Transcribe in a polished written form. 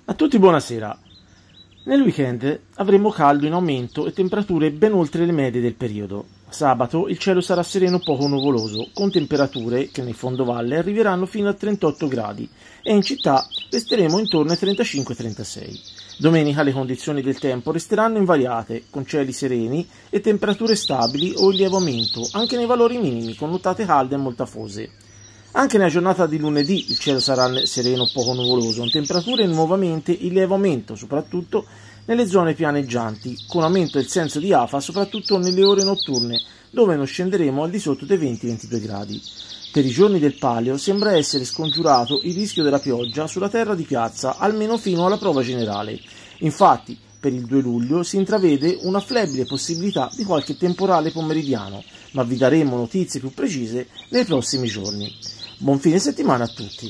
A tutti buonasera. Nel weekend avremo caldo in aumento e temperature ben oltre le medie del periodo. Sabato il cielo sarà sereno poco nuvoloso, con temperature che nel fondovalle arriveranno fino a 38 gradi e in città resteremo intorno ai 35-36. Domenica le condizioni del tempo resteranno invariate, con cieli sereni e temperature stabili o in lieve aumento, anche nei valori minimi, con nottate calde e moltafose. Anche nella giornata di lunedì il cielo sarà sereno poco nuvoloso, con temperature nuovamente in lieve aumento, soprattutto nelle zone pianeggianti, con aumento del senso di afa soprattutto nelle ore notturne, dove non scenderemo al di sotto dei 20-22 gradi. Per i giorni del Palio sembra essere scongiurato il rischio della pioggia sulla terra di piazza, almeno fino alla prova generale. Infatti, per il 2 luglio si intravede una flebile possibilità di qualche temporale pomeridiano, ma vi daremo notizie più precise nei prossimi giorni. Buon fine settimana a tutti!